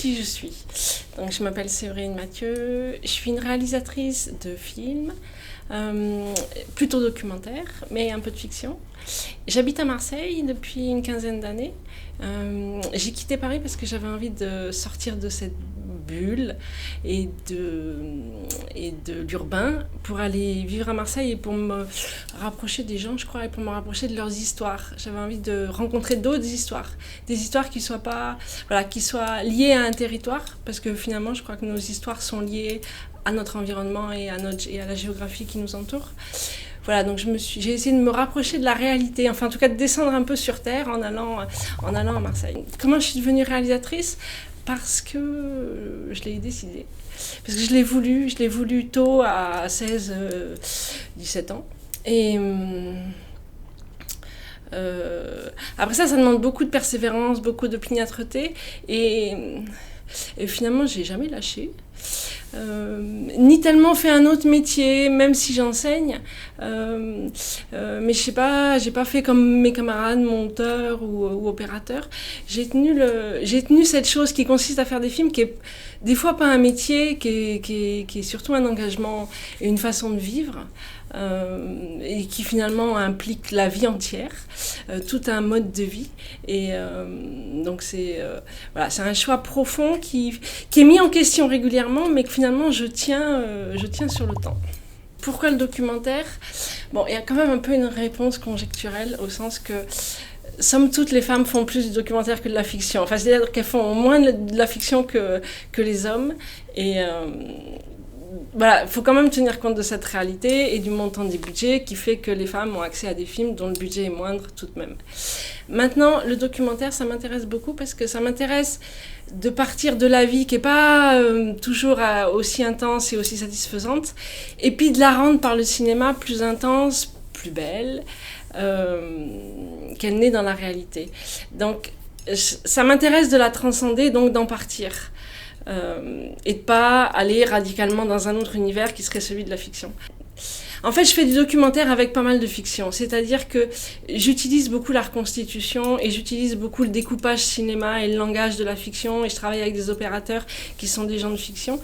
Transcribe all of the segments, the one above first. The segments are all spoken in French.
qui je suis. Donc, je m'appelle Séverine Mathieu, je suis une réalisatrice de films, plutôt documentaire, mais un peu de fiction. J'habite à Marseille depuis une quinzaine d'années. J'ai quitté Paris parce que j'avais envie de sortir de cette bulle et de l'urbain pour aller vivre à Marseille et pour me rapprocher des gens, je crois, et pour me rapprocher de leurs histoires. J'avais envie de rencontrer d'autres histoires, des histoires qui soient pas, voilà, qui soient liées à un territoire, parce que finalement, je crois que nos histoires sont liées à notre environnement et à la géographie qui nous entoure. Voilà, donc j'ai essayé de me rapprocher de la réalité, enfin en tout cas de descendre un peu sur terre en allant à Marseille. Comment je suis devenue réalisatrice ? Parce que je l'ai décidé. Parce que je l'ai voulu tôt, à 17 ans. Et après ça demande beaucoup de persévérance, beaucoup d'opiniâtreté. Et finalement, j'ai jamais lâché. Ni tellement fait un autre métier, même si j'enseigne, mais j'ai pas fait comme mes camarades monteurs ou opérateurs. J'ai tenu cette chose qui consiste à faire des films, qui est des fois pas un métier, qui est surtout un engagement et une façon de vivre, et qui finalement implique la vie entière, tout un mode de vie. Et donc c'est un choix profond qui est mis en question régulièrement, mais que finalement je tiens sur le temps. Pourquoi le documentaire ? Bon, il y a quand même un peu une réponse conjecturelle, au sens que somme toute, les femmes font plus du documentaire que de la fiction. Enfin, c'est-à-dire qu'elles font moins de la fiction que les hommes. Et voilà, il faut quand même tenir compte de cette réalité et du montant des budgets qui fait que les femmes ont accès à des films dont le budget est moindre tout de même. Maintenant, le documentaire, ça m'intéresse beaucoup parce que ça m'intéresse de partir de la vie qui n'est pas toujours aussi intense et aussi satisfaisante, et puis de la rendre par le cinéma plus intense, plus belle, qu'elle n'est dans la réalité. Donc, ça m'intéresse de la transcender, donc d'en partir. Et de pas aller radicalement dans un autre univers qui serait celui de la fiction. En fait, je fais du documentaire avec pas mal de fiction, c'est-à-dire que j'utilise beaucoup la reconstitution et j'utilise beaucoup le découpage cinéma et le langage de la fiction, et je travaille avec des opérateurs qui sont des gens de fiction.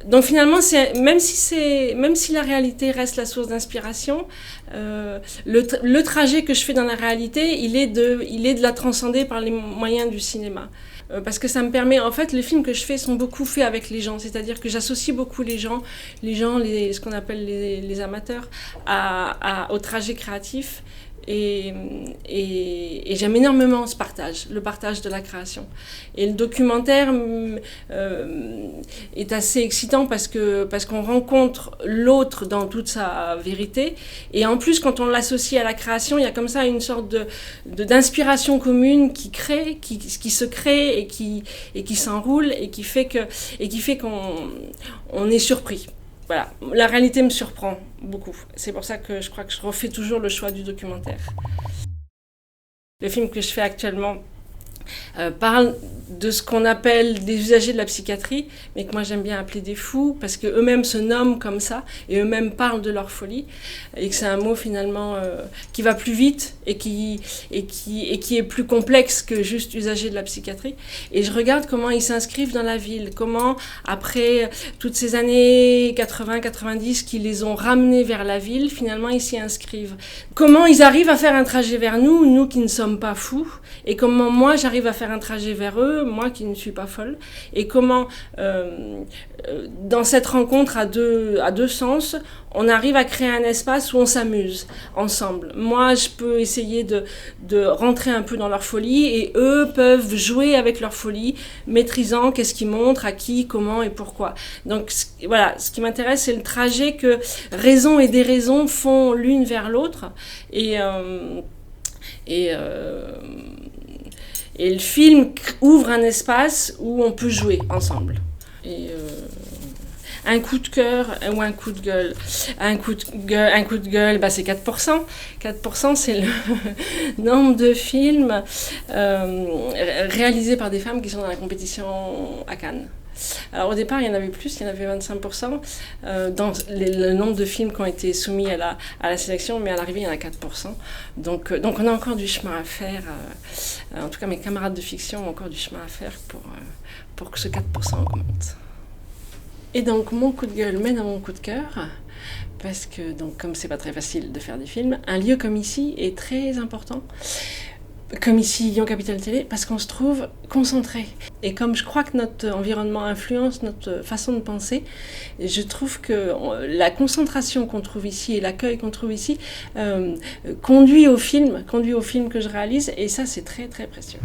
Donc finalement, même si la réalité reste la source d'inspiration, le trajet que je fais dans la réalité, il est de la transcender par les moyens du cinéma. Parce que ça me permet, en fait, les films que je fais sont beaucoup faits avec les gens, c'est-à-dire que j'associe beaucoup les gens, ce qu'on appelle les amateurs, au trajet créatif. Et j'aime énormément le partage de la création. Et le documentaire est assez excitant parce qu'on rencontre l'autre dans toute sa vérité. Et en plus, quand on l'associe à la création, il y a comme ça une sorte d'inspiration commune qui se crée et qui s'enroule et qui fait qu'on est surpris. Voilà, la réalité me surprend beaucoup. C'est pour ça que je crois que je refais toujours le choix du documentaire. Le film que je fais actuellement parle de ce qu'on appelle des usagers de la psychiatrie, mais que moi j'aime bien appeler des fous, parce qu'eux-mêmes se nomment comme ça, et eux-mêmes parlent de leur folie, et que c'est un mot finalement qui va plus vite, et qui est plus complexe que juste usagers de la psychiatrie. Et je regarde comment ils s'inscrivent dans la ville, comment après toutes ces années 80-90 qui les ont ramenés vers la ville, finalement ils s'y inscrivent. Comment ils arrivent à faire un trajet vers nous qui ne sommes pas fous, et comment moi j'arrive à faire un trajet vers eux, moi qui ne suis pas folle, et comment dans cette rencontre à deux sens, on arrive à créer un espace où on s'amuse ensemble. Moi, je peux essayer de rentrer un peu dans leur folie, et eux peuvent jouer avec leur folie, maîtrisant qu'est-ce qu'ils montrent, à qui, comment et pourquoi. Donc voilà, ce qui m'intéresse, c'est le trajet que raison et déraison font l'une vers l'autre, et le film ouvre un espace où on peut jouer ensemble. Et un coup de cœur ou un coup de gueule. Un coup de gueule, c'est 4%. 4%, c'est le nombre de films réalisés par des femmes qui sont dans la compétition à Cannes. Alors au départ, il y en avait plus, il y en avait 25% dans le nombre de films qui ont été soumis à la sélection, mais à l'arrivée, il y en a 4%. Donc on a encore du chemin à faire. En tout cas, mes camarades de fiction ont encore du chemin à faire pour que ce 4% augmente. Et donc mon coup de gueule mène à mon coup de cœur. Parce que, donc, comme c'est pas très facile de faire des films, un lieu comme ici est très important. Comme ici, Lyon Capitale Télé, parce qu'on se trouve concentré. Et comme je crois que notre environnement influence notre façon de penser, je trouve que la concentration qu'on trouve ici et l'accueil qu'on trouve ici conduit au film que je réalise, et ça c'est très très précieux.